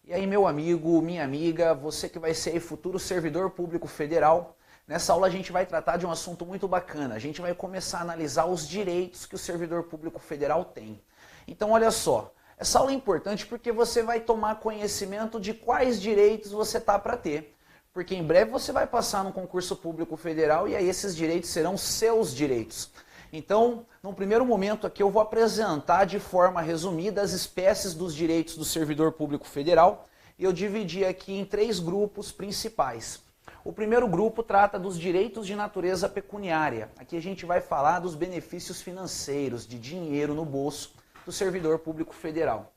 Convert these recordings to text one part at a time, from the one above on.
E aí, meu amigo, minha amiga, você que vai ser aí futuro servidor público federal, nessa aula a gente vai tratar de um assunto muito bacana. A gente vai começar a analisar os direitos que o servidor público federal tem. Então, olha só, essa aula é importante porque você vai tomar conhecimento de quais direitos você tá para ter. Porque em breve você vai passar no concurso público federal e aí esses direitos serão seus direitos. Então, num primeiro momento aqui eu vou apresentar de forma resumida as espécies dos direitos do servidor público federal e eu dividi aqui em 3 grupos principais. O primeiro grupo trata dos direitos de natureza pecuniária. Aqui a gente vai falar dos benefícios financeiros, de dinheiro no bolso do servidor público federal.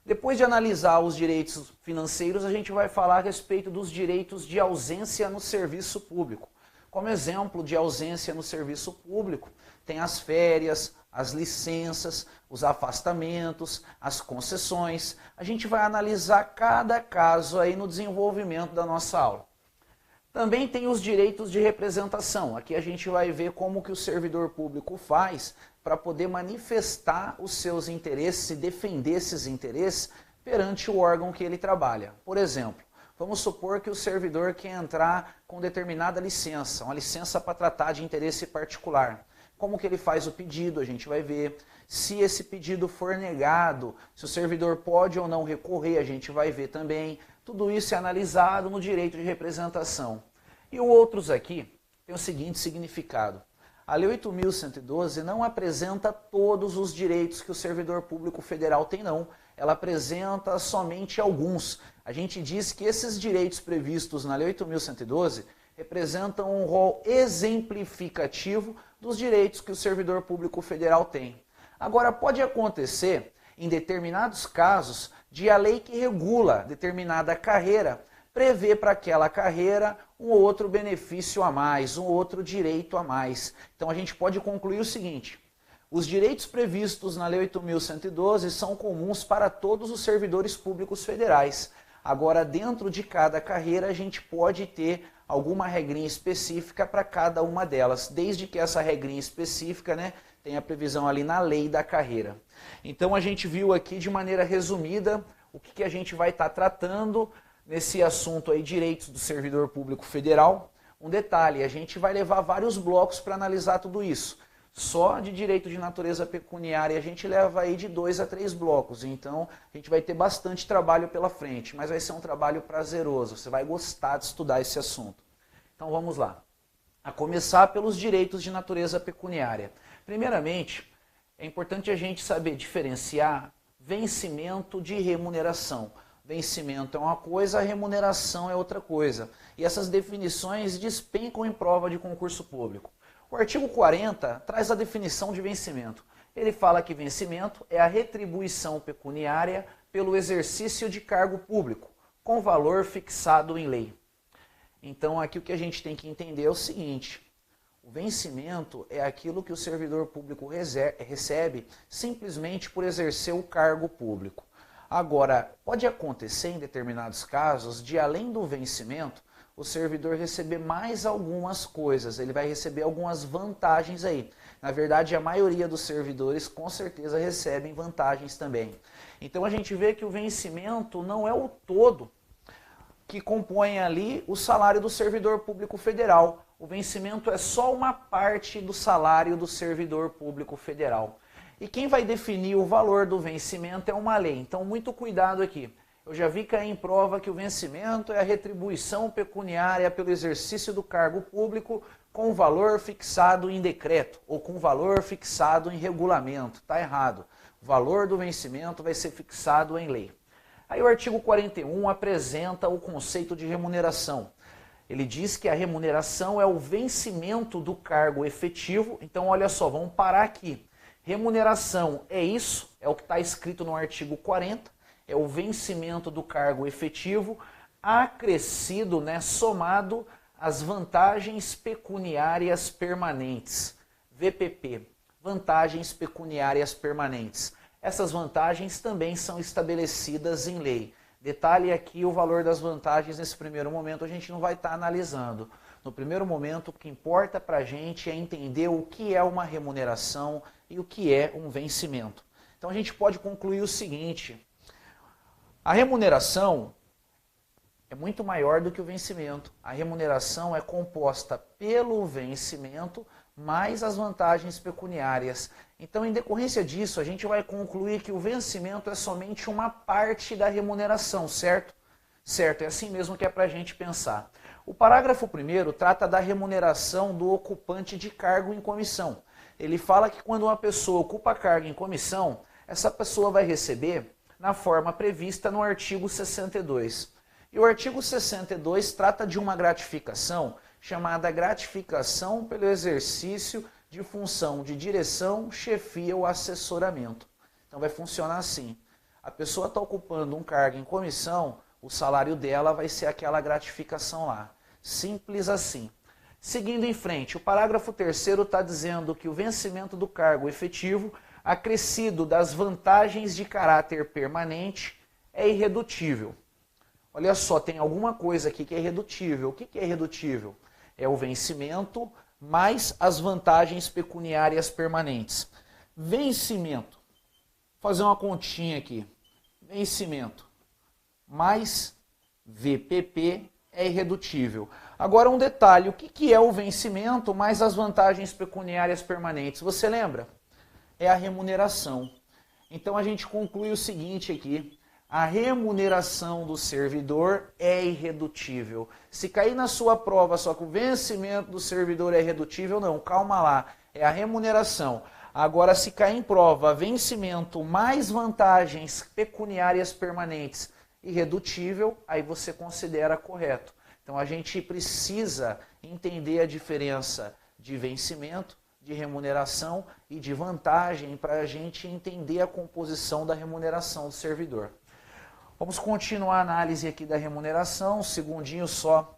Depois de analisar os direitos financeiros, a gente vai falar a respeito dos direitos de ausência no serviço público. Como exemplo de ausência no serviço público, tem as férias, as licenças, os afastamentos, as concessões. A gente vai analisar cada caso aí no desenvolvimento da nossa aula. Também tem os direitos de representação. Aqui a gente vai ver como que o servidor público faz para poder manifestar os seus interesses e defender esses interesses perante o órgão que ele trabalha. Por exemplo, vamos supor que o servidor quer entrar com determinada licença, uma licença para tratar de interesse particular. Como que ele faz o pedido, a gente vai ver. Se esse pedido for negado, se o servidor pode ou não recorrer, a gente vai ver também. Tudo isso é analisado no direito de representação. E o outros aqui tem o seguinte significado. A Lei 8.112 não apresenta todos os direitos que o servidor público federal tem, não. Ela apresenta somente alguns. A gente diz que esses direitos previstos na Lei 8.112 representam um rol exemplificativo dos direitos que o servidor público federal tem. Agora, pode acontecer, em determinados casos, de a lei que regula determinada carreira prevê para aquela carreira um outro benefício a mais, um outro direito a mais. Então a gente pode concluir o seguinte: os direitos previstos na Lei 8.112 são comuns para todos os servidores públicos federais. Agora, dentro de cada carreira, a gente pode ter alguma regrinha específica para cada uma delas, desde que essa regrinha específica, tenha previsão ali na lei da carreira. Então a gente viu aqui de maneira resumida o que a gente vai estar tratando nesse assunto aí, direitos do servidor público federal. Um detalhe, a gente vai levar vários blocos para analisar tudo isso. Só de direito de natureza pecuniária a gente leva aí de 2 a 3 blocos, então a gente vai ter bastante trabalho pela frente, mas vai ser um trabalho prazeroso, você vai gostar de estudar esse assunto. Então vamos lá. A começar pelos direitos de natureza pecuniária. Primeiramente, é importante a gente saber diferenciar vencimento de remuneração. Vencimento é uma coisa, a remuneração é outra coisa. E essas definições despencam em prova de concurso público. O artigo 40 traz a definição de vencimento. Ele fala que vencimento é a retribuição pecuniária pelo exercício de cargo público, com valor fixado em lei. Então aqui o que a gente tem que entender é o seguinte: o vencimento é aquilo que o servidor público recebe simplesmente por exercer o cargo público. Agora, pode acontecer em determinados casos de, além do vencimento, o servidor receber mais algumas coisas, ele vai receber algumas vantagens aí. Na verdade, a maioria dos servidores com certeza recebem vantagens também. Então a gente vê que o vencimento não é o todo que compõe ali o salário do servidor público federal. O vencimento é só uma parte do salário do servidor público federal. E quem vai definir o valor do vencimento é uma lei. Então, muito cuidado aqui. Eu já vi cair em prova que o vencimento é a retribuição pecuniária pelo exercício do cargo público com valor fixado em decreto ou com valor fixado em regulamento. Está errado. O valor do vencimento vai ser fixado em lei. Aí o artigo 41 apresenta o conceito de remuneração. Ele diz que a remuneração é o vencimento do cargo efetivo. Então, olha só, vamos parar aqui. Remuneração é isso, é o que está escrito no artigo 40, é o vencimento do cargo efetivo acrescido, somado às vantagens pecuniárias permanentes, VPP, vantagens pecuniárias permanentes. Essas vantagens também são estabelecidas em lei. Detalhe aqui o valor das vantagens nesse primeiro momento, a gente não vai estar analisando. No primeiro momento, o que importa para a gente é entender o que é uma remuneração e o que é um vencimento. Então a gente pode concluir o seguinte: A remuneração é muito maior do que o vencimento. A remuneração é composta pelo vencimento mais as vantagens pecuniárias. Então, em decorrência disso, a gente vai concluir que o vencimento é somente uma parte da remuneração, certo? Certo, é assim mesmo que é para a gente pensar. O parágrafo 1º trata da remuneração do ocupante de cargo em comissão. Ele fala que quando uma pessoa ocupa cargo em comissão, essa pessoa vai receber na forma prevista no artigo 62. E o artigo 62 trata de uma gratificação chamada gratificação pelo exercício de função de direção, chefia ou assessoramento. Então vai funcionar assim. A pessoa está ocupando um cargo em comissão, o salário dela vai ser aquela gratificação lá. Simples assim. Seguindo em frente, o parágrafo 3º está dizendo que o vencimento do cargo efetivo, acrescido das vantagens de caráter permanente, é irredutível. Olha só, tem alguma coisa aqui que é irredutível. O que é irredutível? É o vencimento mais as vantagens pecuniárias permanentes. Vencimento. Vou fazer uma continha aqui. Vencimento mais VPP é irredutível. Agora um detalhe, o que é o vencimento mais as vantagens pecuniárias permanentes? Você lembra? É a remuneração. Então a gente conclui o seguinte aqui. A remuneração do servidor é irredutível. Se cair na sua prova só que o vencimento do servidor é irredutível, não, calma lá, é a remuneração. Agora, se cair em prova vencimento mais vantagens pecuniárias permanentes irredutível, aí você considera correto. Então a gente precisa entender a diferença de vencimento, de remuneração e de vantagem para a gente entender a composição da remuneração do servidor. Vamos continuar a análise aqui da remuneração, um segundinho só,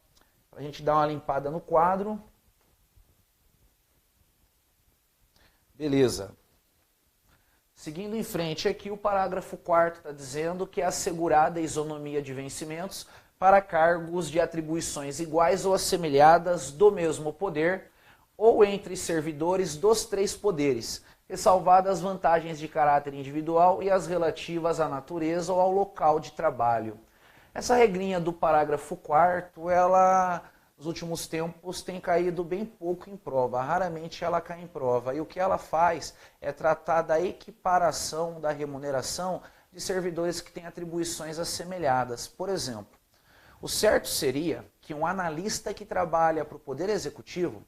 para a gente dar uma limpada no quadro. Beleza. Seguindo em frente aqui, o parágrafo 4º está dizendo que é assegurada a isonomia de vencimentos para cargos de atribuições iguais ou assemelhadas do mesmo poder ou entre servidores dos 3 poderes, ressalvadas as vantagens de caráter individual e as relativas à natureza ou ao local de trabalho. Essa regrinha do parágrafo 4º, ela, nos últimos tempos, tem caído bem pouco em prova, raramente ela cai em prova. E o que ela faz é tratar da equiparação da remuneração de servidores que têm atribuições assemelhadas. Por exemplo, o certo seria que um analista que trabalha para o Poder Executivo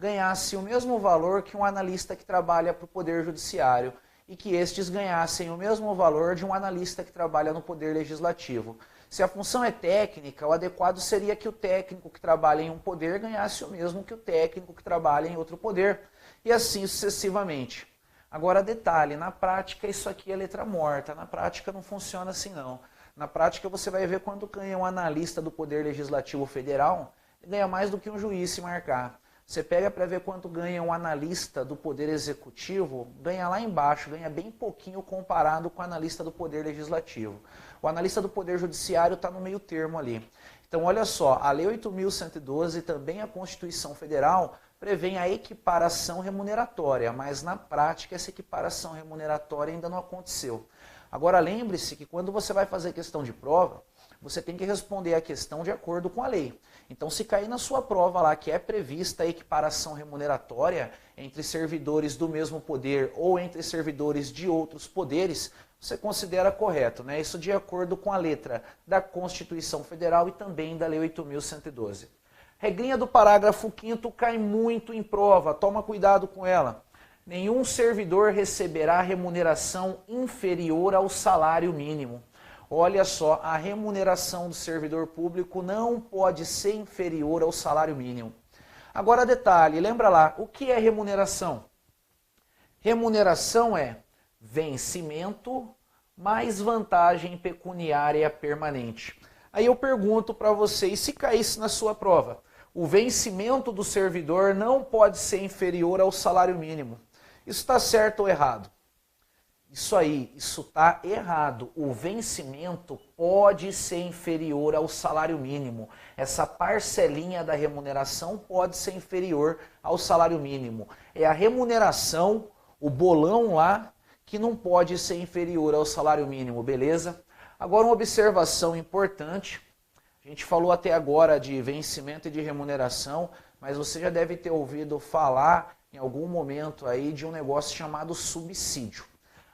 ganhasse o mesmo valor que um analista que trabalha para o Poder Judiciário e que estes ganhassem o mesmo valor de um analista que trabalha no Poder Legislativo. Se a função é técnica, o adequado seria que o técnico que trabalha em um poder ganhasse o mesmo que o técnico que trabalha em outro poder, e assim sucessivamente. Agora, detalhe, na prática isso aqui é letra morta, na prática não funciona assim não. Na prática você vai ver quando ganha um analista do Poder Legislativo Federal, ele ganha mais do que um juiz se marcar. Você pega para ver quanto ganha um analista do Poder Executivo, ganha lá embaixo, ganha bem pouquinho comparado com o analista do Poder Legislativo. O analista do Poder Judiciário está no meio termo ali. Então, olha só, a Lei 8.112 e também a Constituição Federal prevêem a equiparação remuneratória, mas na prática essa equiparação remuneratória ainda não aconteceu. Agora, lembre-se que quando você vai fazer questão de prova, você tem que responder a questão de acordo com a lei. Então, se cair na sua prova lá que é prevista a equiparação remuneratória entre servidores do mesmo poder ou entre servidores de outros poderes, você considera correto, né? Isso de acordo com a letra da Constituição Federal e também da Lei 8.112. Regrinha do parágrafo 5º cai muito em prova, toma cuidado com ela. Nenhum servidor receberá remuneração inferior ao salário mínimo. Olha só, a remuneração do servidor público não pode ser inferior ao salário mínimo. Agora detalhe, lembra lá, o que é remuneração? Remuneração é vencimento mais vantagem pecuniária permanente. Aí eu pergunto para vocês, se caísse na sua prova, o vencimento do servidor não pode ser inferior ao salário mínimo. Isso está certo ou errado? Isso aí, isso está errado. O vencimento pode ser inferior ao salário mínimo. Essa parcelinha da remuneração pode ser inferior ao salário mínimo. É a remuneração, o bolão lá, que não pode ser inferior ao salário mínimo, beleza? Agora, uma observação importante, a gente falou até agora de vencimento e de remuneração, mas você já deve ter ouvido falar em algum momento aí de um negócio chamado subsídio.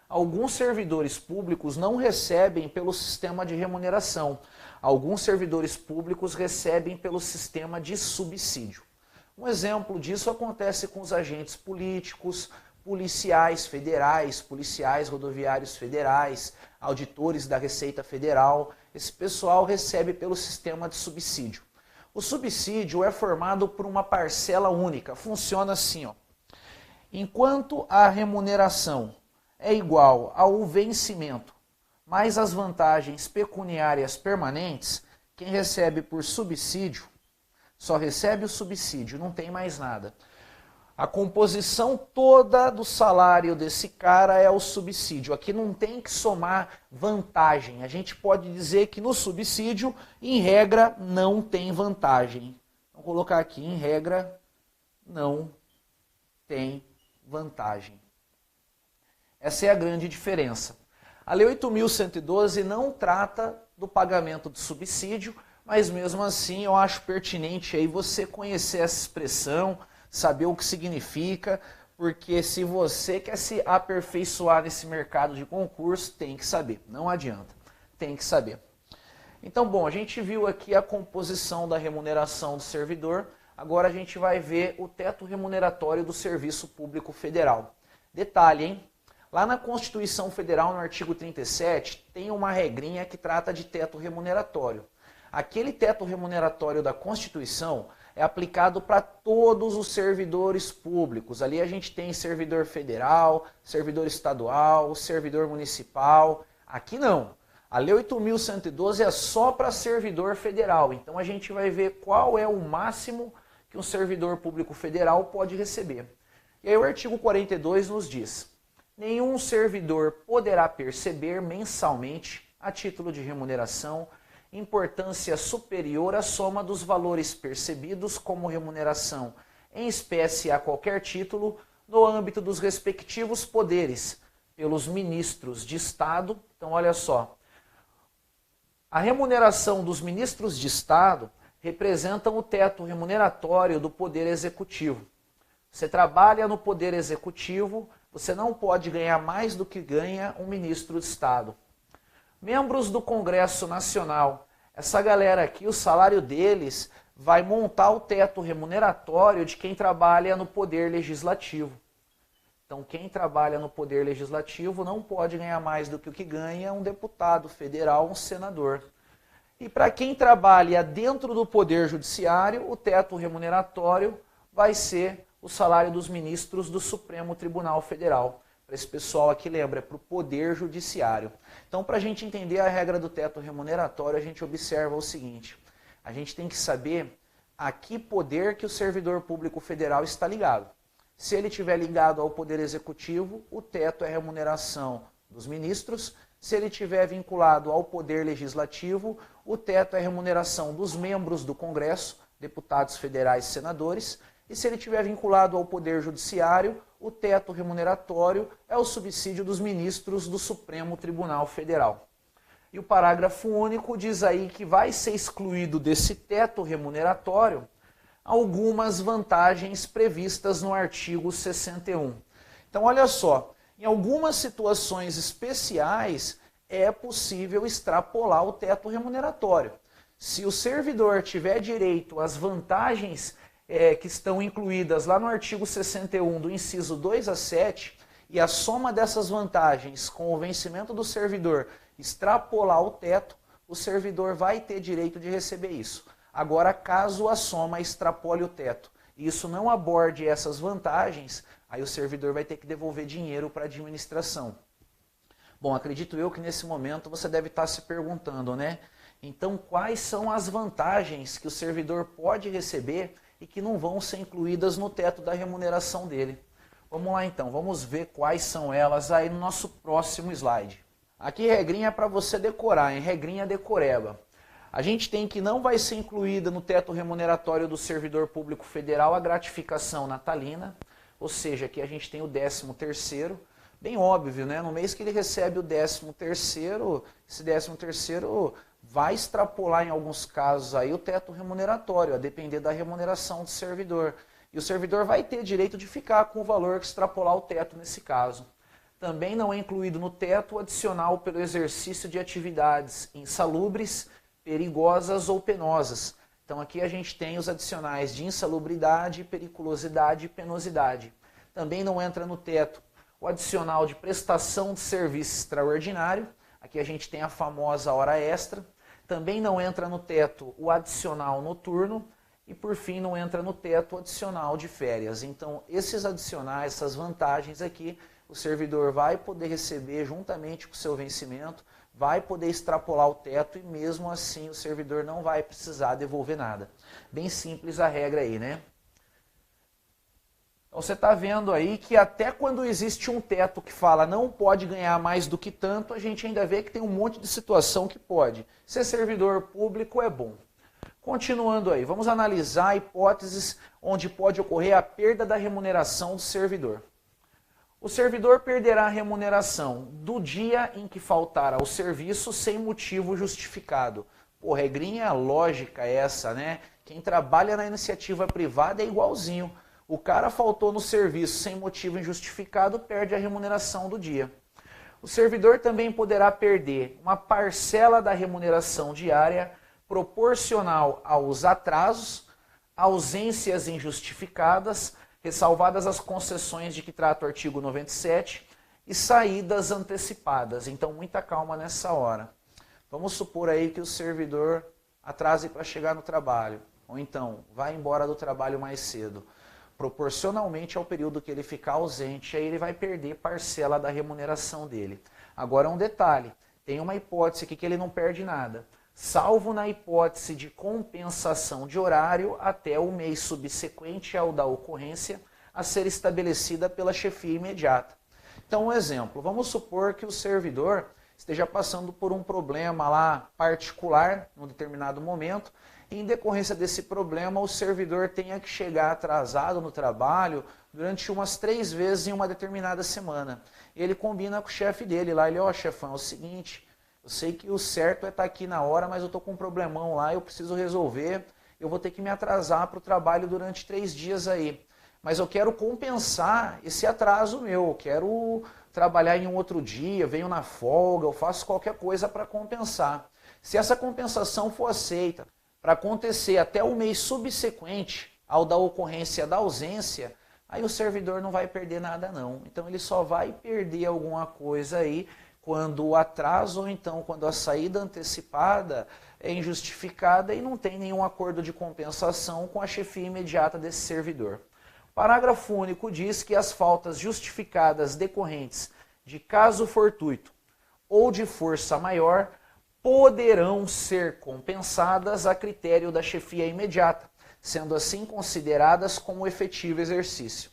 Alguns servidores públicos não recebem pelo sistema de remuneração. Alguns servidores públicos recebem pelo sistema de subsídio. Um exemplo disso acontece com os agentes políticos, policiais federais, policiais rodoviários federais, auditores da Receita Federal. Esse pessoal recebe pelo sistema de subsídio. O subsídio é formado por uma parcela única. Funciona assim, ó. Enquanto a remuneração é igual ao vencimento mais as vantagens pecuniárias permanentes, quem recebe por subsídio só recebe o subsídio, não tem mais nada. A composição toda do salário desse cara é o subsídio. Aqui não tem que somar vantagem. A gente pode dizer que no subsídio, em regra, não tem vantagem. Vou colocar aqui, em regra, não tem vantagem. Essa é a grande diferença. A Lei 8.112 não trata do pagamento de subsídio, mas mesmo assim eu acho pertinente aí você conhecer essa expressão, saber o que significa, porque se você quer se aperfeiçoar nesse mercado de concurso, tem que saber, não adianta, tem que saber. Então, bom, a gente viu aqui a composição da remuneração do servidor, agora a gente vai ver o teto remuneratório do Serviço Público Federal. Detalhe, hein? Lá na Constituição Federal, no artigo 37, tem uma regrinha que trata de teto remuneratório. Aquele teto remuneratório da Constituição é aplicado para todos os servidores públicos. Ali a gente tem servidor federal, servidor estadual, servidor municipal. Aqui não. A Lei 8.112 é só para servidor federal. Então a gente vai ver qual é o máximo que um servidor público federal pode receber. E aí o artigo 42 nos diz: nenhum servidor poderá perceber mensalmente, a título de remuneração, importância superior à soma dos valores percebidos como remuneração em espécie a qualquer título no âmbito dos respectivos poderes pelos ministros de Estado. Então, olha só, a remuneração dos ministros de Estado representam o teto remuneratório do Poder Executivo. Você trabalha no Poder Executivo, você não pode ganhar mais do que ganha um ministro de Estado. Membros do Congresso Nacional, essa galera aqui, o salário deles vai montar o teto remuneratório de quem trabalha no Poder Legislativo. Então, quem trabalha no Poder Legislativo não pode ganhar mais do que o que ganha um deputado federal, um senador. E para quem trabalha dentro do Poder Judiciário, o teto remuneratório vai ser o salário dos ministros do Supremo Tribunal Federal. Para esse pessoal aqui, lembra, é para o Poder Judiciário. Então, para a gente entender a regra do teto remuneratório, a gente observa o seguinte: a gente tem que saber a que poder que o servidor público federal está ligado. Se ele estiver ligado ao Poder Executivo, o teto é a remuneração dos ministros. Se ele estiver vinculado ao Poder Legislativo, o teto é a remuneração dos membros do Congresso, deputados federais e senadores. E se ele estiver vinculado ao Poder Judiciário, o teto remuneratório é o subsídio dos ministros do Supremo Tribunal Federal. E o parágrafo único diz aí que vai ser excluído desse teto remuneratório algumas vantagens previstas no artigo 61. Então, olha só, em algumas situações especiais é possível extrapolar o teto remuneratório. Se o servidor tiver direito às vantagens que estão incluídas lá no artigo 61 do inciso 2 a 7, e a soma dessas vantagens com o vencimento do servidor extrapolar o teto, o servidor vai ter direito de receber isso. Agora, caso a soma extrapole o teto e isso não aborde essas vantagens, aí o servidor vai ter que devolver dinheiro para a administração. Bom, acredito eu que nesse momento você deve estar se perguntando, né? Então, quais são as vantagens que o servidor pode receber e que não vão ser incluídas no teto da remuneração dele? Vamos lá então, vamos ver quais são elas aí no nosso próximo slide. Aqui regrinha para você decorar, hein? Regrinha decoreba. A gente tem que não vai ser incluída no teto remuneratório do servidor público federal a gratificação natalina, ou seja, aqui a gente tem o 13º, bem óbvio, né? No mês que ele recebe o 13º, esse 13º vai extrapolar em alguns casos aí o teto remuneratório, a depender da remuneração do servidor. E o servidor vai ter direito de ficar com o valor que extrapolar o teto nesse caso. Também não é incluído no teto o adicional pelo exercício de atividades insalubres, perigosas ou penosas. Então aqui a gente tem os adicionais de insalubridade, periculosidade e penosidade. Também não entra no teto o adicional de prestação de serviço extraordinário. Aqui a gente tem a famosa hora extra. Também não entra no teto o adicional noturno. E por fim não entra no teto o adicional de férias. Então esses adicionais, essas vantagens aqui, o servidor vai poder receber juntamente com o seu vencimento, vai poder extrapolar o teto e mesmo assim o servidor não vai precisar devolver nada. Bem simples a regra aí, né? Então você está vendo aí que até quando existe um teto que fala não pode ganhar mais do que tanto, a gente ainda vê que tem um monte de situação que pode. Ser servidor público é bom. Continuando aí, vamos analisar hipóteses onde pode ocorrer a perda da remuneração do servidor. O servidor perderá a remuneração do dia em que faltar ao serviço sem motivo justificado. Pô, regrinha lógica essa, né? Quem trabalha na iniciativa privada é igualzinho. O cara faltou no serviço sem motivo injustificado, perde a remuneração do dia. O servidor também poderá perder uma parcela da remuneração diária proporcional aos atrasos, ausências injustificadas, ressalvadas as concessões de que trata o artigo 97 e saídas antecipadas. Então, muita calma nessa hora. Vamos supor aí que o servidor atrase para chegar no trabalho, ou então vai embora do trabalho mais cedo. Proporcionalmente ao período que ele ficar ausente, aí ele vai perder parcela da remuneração dele. Agora um detalhe, tem uma hipótese aqui que ele não perde nada, salvo na hipótese de compensação de horário até o mês subsequente ao da ocorrência a ser estabelecida pela chefia imediata. Então, um exemplo, vamos supor que o servidor esteja passando por um problema lá particular, num determinado momento, e em decorrência desse problema o servidor tenha que chegar atrasado no trabalho durante umas 3 vezes em uma determinada semana. Ele combina com o chefe dele lá, ele, ó, chefão, é o seguinte, eu sei que o certo é estar aqui na hora, mas eu estou com um problemão lá, eu preciso resolver, eu vou ter que me atrasar para o trabalho durante 3 dias aí. Mas eu quero compensar esse atraso meu, eu quero trabalhar em um outro dia, venho na folga, eu faço qualquer coisa para compensar. Se essa compensação for aceita para acontecer até o mês subsequente ao da ocorrência da ausência, aí o servidor não vai perder nada não. Então ele só vai perder alguma coisa aí quando o atraso ou então quando a saída antecipada é injustificada e não tem nenhum acordo de compensação com a chefia imediata desse servidor. O parágrafo único diz que as faltas justificadas decorrentes de caso fortuito ou de força maior poderão ser compensadas a critério da chefia imediata, sendo assim consideradas como efetivo exercício.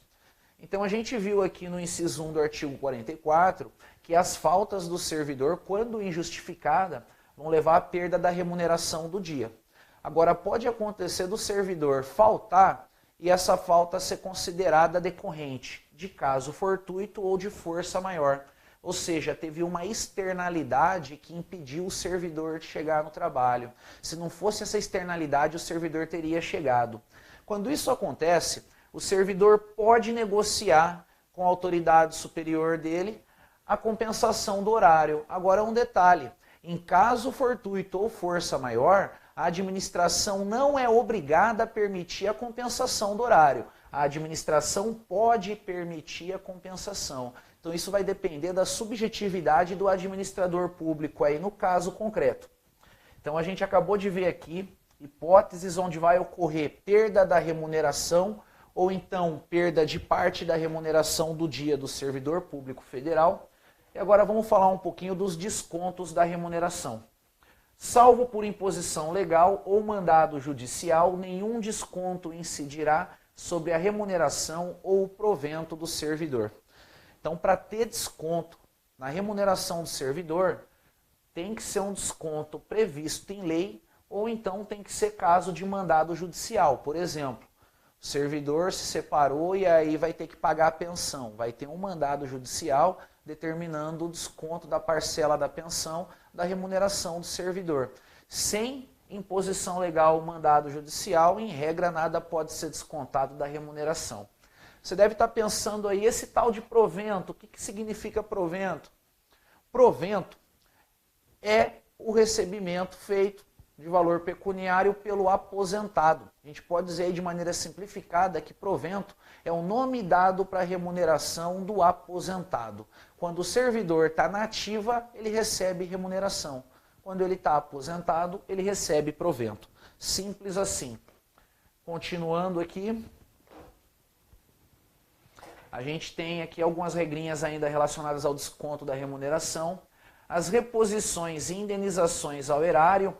Então a gente viu aqui no inciso 1 do artigo 44 que as faltas do servidor, quando injustificada, vão levar à perda da remuneração do dia. Agora pode acontecer do servidor faltar e essa falta ser considerada decorrente de caso fortuito ou de força maior. Ou seja, teve uma externalidade que impediu o servidor de chegar no trabalho. Se não fosse essa externalidade, o servidor teria chegado. Quando isso acontece, o servidor pode negociar com a autoridade superior dele a compensação do horário. Agora um detalhe, em caso fortuito ou força maior, a administração não é obrigada a permitir a compensação do horário. A administração pode permitir a compensação. Então isso vai depender da subjetividade do administrador público aí no caso concreto. Então a gente acabou de ver aqui hipóteses onde vai ocorrer perda da remuneração ou então perda de parte da remuneração do dia do servidor público federal. E agora vamos falar um pouquinho dos descontos da remuneração. Salvo por imposição legal ou mandado judicial, nenhum desconto incidirá sobre a remuneração ou o provento do servidor. Então, para ter desconto na remuneração do servidor, tem que ser um desconto previsto em lei ou então tem que ser caso de mandado judicial. Por exemplo, o servidor se separou e aí vai ter que pagar a pensão. Vai ter um mandado judicial, determinando o desconto da parcela da pensão da remuneração do servidor. Sem imposição legal, mandado judicial, em regra nada pode ser descontado da remuneração. Você deve estar pensando aí, esse tal de provento, o que significa provento? Provento é o recebimento feito de valor pecuniário pelo aposentado. A gente pode dizer aí de maneira simplificada que provento é o nome dado para a remuneração do aposentado. Quando o servidor está na ativa, ele recebe remuneração. Quando ele está aposentado, ele recebe provento. Simples assim. Continuando aqui, a gente tem aqui algumas regrinhas ainda relacionadas ao desconto da remuneração. As reposições e indenizações ao erário,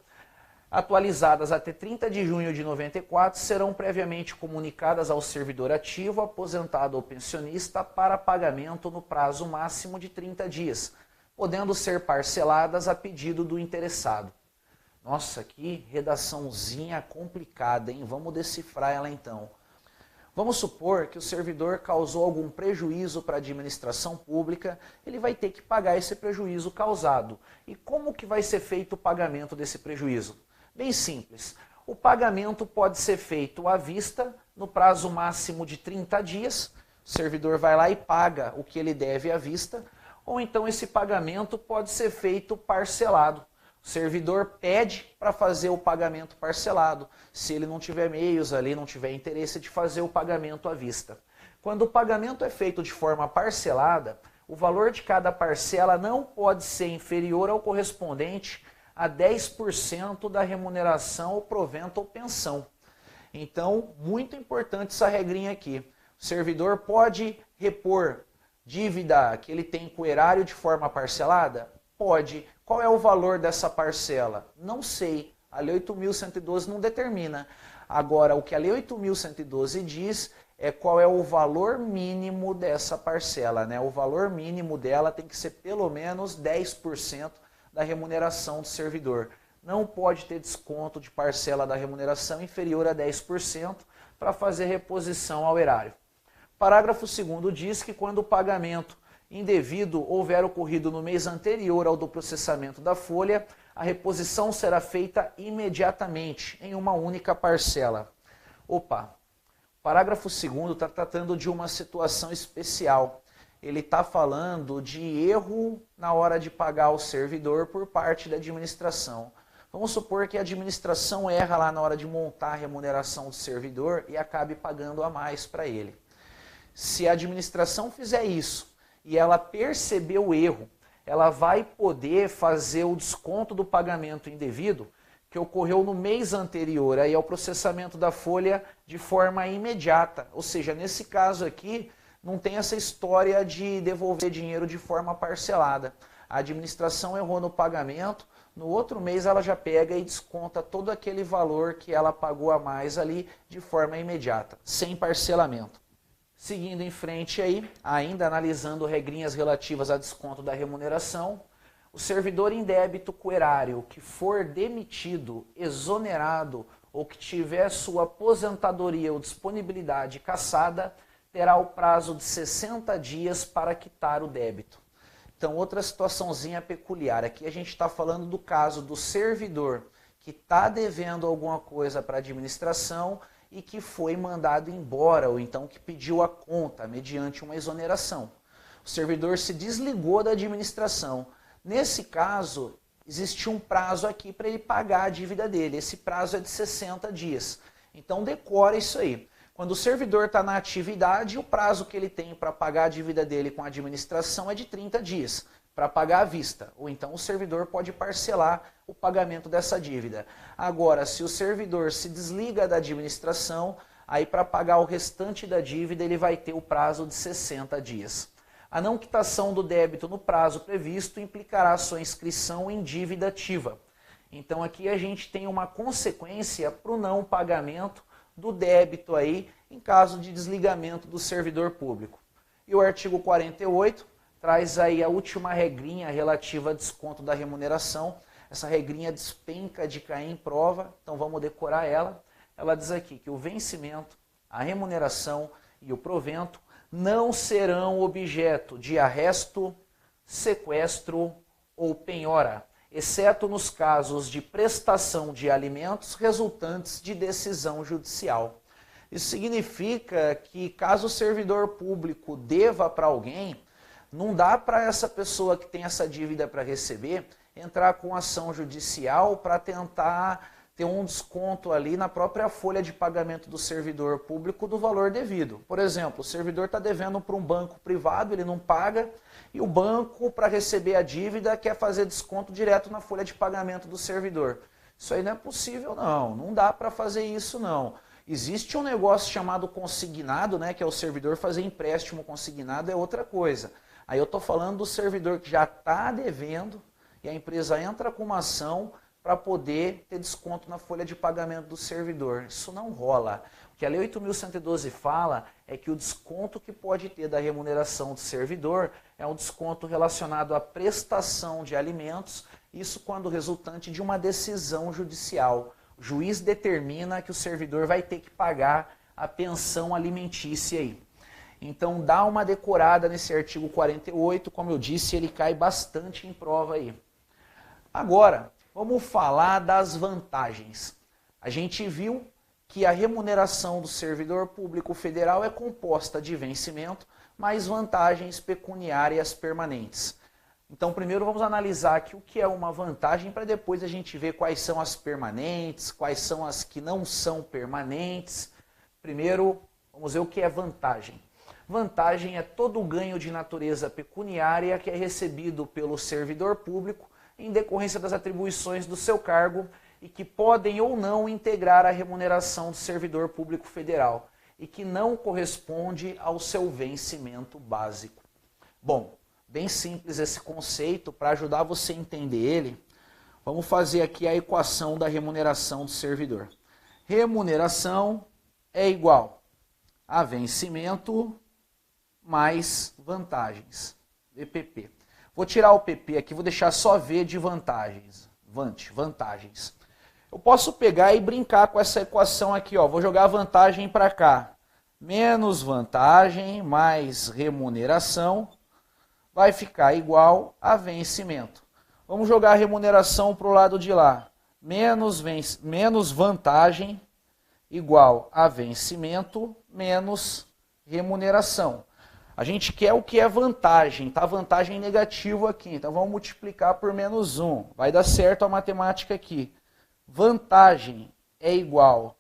atualizadas até 30 de junho de 94, serão previamente comunicadas ao servidor ativo, aposentado ou pensionista para pagamento no prazo máximo de 30 dias, podendo ser parceladas a pedido do interessado. Nossa, que redaçãozinha complicada, hein? Vamos decifrar ela então. Vamos supor que o servidor causou algum prejuízo para a administração pública, ele vai ter que pagar esse prejuízo causado. E como que vai ser feito o pagamento desse prejuízo? Bem simples. O pagamento pode ser feito à vista, no prazo máximo de 30 dias. O servidor vai lá e paga o que ele deve à vista, ou então esse pagamento pode ser feito parcelado. O servidor pede para fazer o pagamento parcelado, se ele não tiver meios ali, não tiver interesse de fazer o pagamento à vista. Quando o pagamento é feito de forma parcelada, o valor de cada parcela não pode ser inferior ao correspondente a 10% da remuneração ou provento ou pensão. Então, muito importante essa regrinha aqui. O servidor pode repor dívida que ele tem com o erário de forma parcelada? Pode. Qual é o valor dessa parcela? Não sei. A Lei 8.112 não determina. Agora, o que a Lei 8.112 diz é qual é o valor mínimo dessa parcela, né? O valor mínimo dela tem que ser pelo menos 10% da remuneração do servidor. Não pode ter desconto de parcela da remuneração inferior a 10% para fazer reposição ao erário. Parágrafo 2º diz que quando o pagamento indevido houver ocorrido no mês anterior ao do processamento da folha, a reposição será feita imediatamente, em uma única parcela. Opa! O parágrafo 2º está tratando de uma situação especial. Ele está falando de erro na hora de pagar o servidor por parte da administração. Vamos supor que a administração erra lá na hora de montar a remuneração do servidor e acabe pagando a mais para ele. Se a administração fizer isso e ela perceber o erro, ela vai poder fazer o desconto do pagamento indevido que ocorreu no mês anterior aí ao processamento da folha de forma imediata. Ou seja, nesse caso aqui, não tem essa história de devolver dinheiro de forma parcelada. A administração errou no pagamento, no outro mês ela já pega e desconta todo aquele valor que ela pagou a mais ali de forma imediata, sem parcelamento. Seguindo em frente aí, ainda analisando regrinhas relativas a desconto da remuneração, o servidor em débito com erário que for demitido, exonerado ou que tiver sua aposentadoria ou disponibilidade cassada, terá o prazo de 60 dias para quitar o débito. Então, outra situaçãozinha peculiar. Aqui a gente está falando do caso do servidor que está devendo alguma coisa para a administração e que foi mandado embora, ou então que pediu a conta mediante uma exoneração. O servidor se desligou da administração. Nesse caso, existe um prazo aqui para ele pagar a dívida dele. Esse prazo é de 60 dias. Então, decora isso aí. Quando o servidor está na atividade, o prazo que ele tem para pagar a dívida dele com a administração é de 30 dias, para pagar à vista. Ou então o servidor pode parcelar o pagamento dessa dívida. Agora, se o servidor se desliga da administração, aí para pagar o restante da dívida ele vai ter o prazo de 60 dias. A não quitação do débito no prazo previsto implicará sua inscrição em dívida ativa. Então aqui a gente tem uma consequência para o não pagamento do débito aí em caso de desligamento do servidor público. E o artigo 48 traz aí a última regrinha relativa a desconto da remuneração. Essa regrinha despenca de cair em prova, então vamos decorar ela. Ela diz aqui que o vencimento, a remuneração e o provento não serão objeto de arresto, sequestro ou penhora, exceto nos casos de prestação de alimentos resultantes de decisão judicial. Isso significa que caso o servidor público deva para alguém, não dá para essa pessoa que tem essa dívida para receber entrar com ação judicial para tentar ter um desconto ali na própria folha de pagamento do servidor público do valor devido. Por exemplo, o servidor está devendo para um banco privado, ele não paga, e o banco, para receber a dívida, quer fazer desconto direto na folha de pagamento do servidor. Isso aí não é possível, não dá para fazer isso, não. Existe um negócio chamado consignado, né, que é o servidor fazer empréstimo consignado, é outra coisa. Aí eu estou falando do servidor que já está devendo e a empresa entra com uma ação para poder ter desconto na folha de pagamento do servidor. Isso não rola. O que a Lei 8.112 fala é que o desconto que pode ter da remuneração do servidor é um desconto relacionado à prestação de alimentos, isso quando resultante de uma decisão judicial. O juiz determina que o servidor vai ter que pagar a pensão alimentícia aí. Então dá uma decorada nesse artigo 48, como eu disse, ele cai bastante em prova aí. Agora, vamos falar das vantagens. A gente viu que a remuneração do servidor público federal é composta de vencimento mais vantagens pecuniárias permanentes. Então, primeiro vamos analisar aqui o que é uma vantagem para depois a gente ver quais são as permanentes, quais são as que não são permanentes. Primeiro, vamos ver o que é vantagem. Vantagem é todo o ganho de natureza pecuniária que é recebido pelo servidor público em decorrência das atribuições do seu cargo e que podem ou não integrar a remuneração do servidor público federal e que não corresponde ao seu vencimento básico. Bom, bem simples esse conceito, para ajudar você a entender ele, vamos fazer aqui a equação da remuneração do servidor. Remuneração é igual a vencimento mais vantagens, VPP. Vou tirar o PP aqui, vou deixar só V de vantagens. Vantagens. Eu posso pegar e brincar com essa equação aqui, ó. Vou jogar a vantagem para cá. Menos vantagem mais remuneração vai ficar igual a vencimento. Vamos jogar a remuneração para o lado de lá. Menos vantagem igual a vencimento menos remuneração. A gente quer o que é vantagem, tá? Vantagem negativa aqui, então vamos multiplicar por menos 1. Vai dar certo a matemática aqui. Vantagem é igual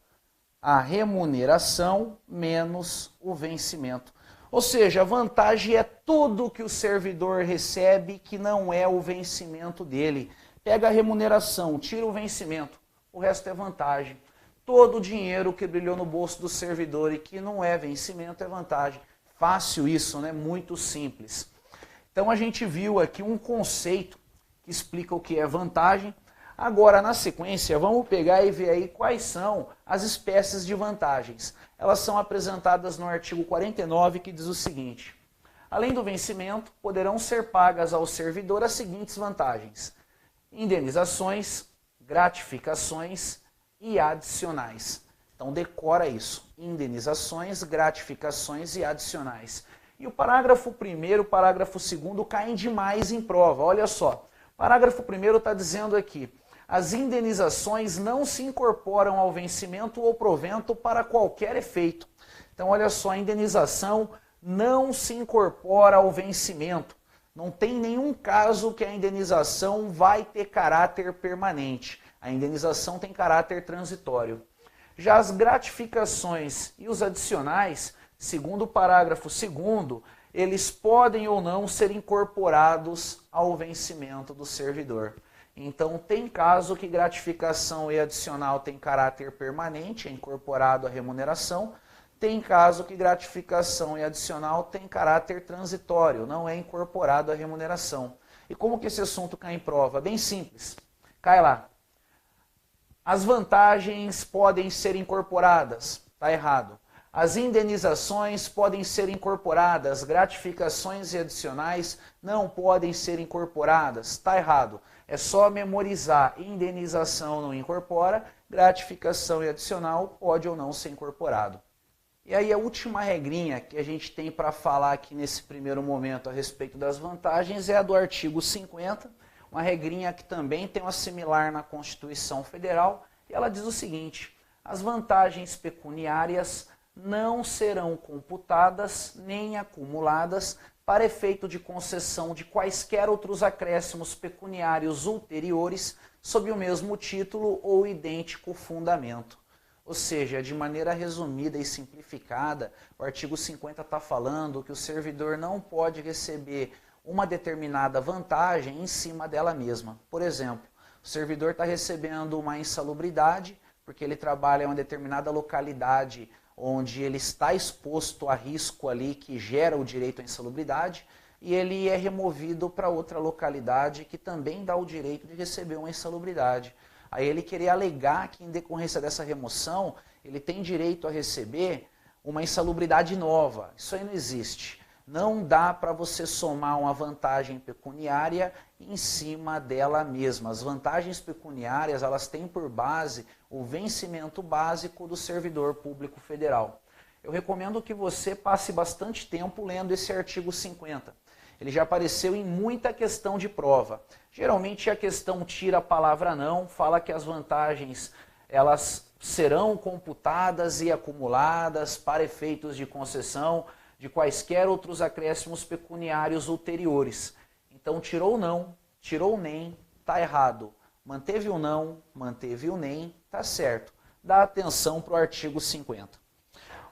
a remuneração menos o vencimento. Ou seja, a vantagem é tudo que o servidor recebe que não é o vencimento dele. Pega a remuneração, tira o vencimento, o resto é vantagem. Todo o dinheiro que brilhou no bolso do servidor e que não é vencimento é vantagem. Fácil isso, né? Muito simples. Então a gente viu aqui um conceito que explica o que é vantagem. Agora, na sequência, vamos pegar e ver aí quais são as espécies de vantagens. Elas são apresentadas no artigo 49, que diz o seguinte: além do vencimento, poderão ser pagas ao servidor as seguintes vantagens: indenizações, gratificações e adicionais. Então decora isso: indenizações, gratificações e adicionais. E o parágrafo 1º e o parágrafo 2º caem demais em prova. Olha só, o parágrafo 1º está dizendo aqui: as indenizações não se incorporam ao vencimento ou provento para qualquer efeito. Então olha só, a indenização não se incorpora ao vencimento. Não tem nenhum caso que a indenização vai ter caráter permanente. A indenização tem caráter transitório. Já as gratificações e os adicionais, segundo o parágrafo 2º, eles podem ou não ser incorporados ao vencimento do servidor. Então, tem caso que gratificação e adicional tem caráter permanente, é incorporado à remuneração. Tem caso que gratificação e adicional tem caráter transitório, não é incorporado à remuneração. E como que esse assunto cai em prova? Bem simples. Cai lá. As vantagens podem ser incorporadas. Está errado. As indenizações podem ser incorporadas. Gratificações e adicionais não podem ser incorporadas. Está errado. É só memorizar. Indenização não incorpora. Gratificação e adicional pode ou não ser incorporado. E aí a última regrinha que a gente tem para falar aqui nesse primeiro momento a respeito das vantagens é a do artigo 50, uma regrinha que também tem uma similar na Constituição Federal, e ela diz o seguinte: as vantagens pecuniárias não serão computadas nem acumuladas para efeito de concessão de quaisquer outros acréscimos pecuniários ulteriores sob o mesmo título ou idêntico fundamento. Ou seja, de maneira resumida e simplificada, o artigo 50 está falando que o servidor não pode receber uma determinada vantagem em cima dela mesma. Por exemplo, o servidor está recebendo uma insalubridade porque ele trabalha em uma determinada localidade onde ele está exposto a risco ali que gera o direito à insalubridade, e ele é removido para outra localidade que também dá o direito de receber uma insalubridade. Aí ele querer alegar que em decorrência dessa remoção, ele tem direito a receber uma insalubridade nova. Isso aí não existe. Não dá para você somar uma vantagem pecuniária em cima dela mesma. As vantagens pecuniárias, elas têm por base o vencimento básico do servidor público federal. Eu recomendo que você passe bastante tempo lendo esse artigo 50. Ele já apareceu em muita questão de prova. Geralmente a questão tira a palavra não, fala que as vantagens elas serão computadas e acumuladas para efeitos de concessão de quaisquer outros acréscimos pecuniários ulteriores. Então tirou o não, tirou o nem, está errado. Manteve o não, manteve o nem, está certo. Dá atenção para o artigo 50.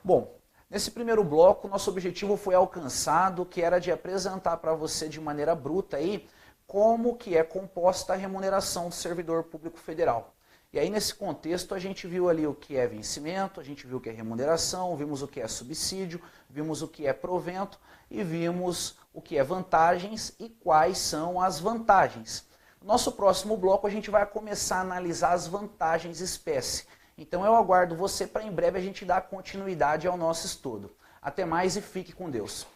Bom, nesse primeiro bloco, nosso objetivo foi alcançado, que era de apresentar para você de maneira bruta aí como que é composta a remuneração do servidor público federal. E aí nesse contexto a gente viu ali o que é vencimento, a gente viu o que é remuneração, vimos o que é subsídio, vimos o que é provento e vimos o que é vantagens e quais são as vantagens. No nosso próximo bloco a gente vai começar a analisar as vantagens espécie. Então eu aguardo você para em breve a gente dar continuidade ao nosso estudo. Até mais e fique com Deus.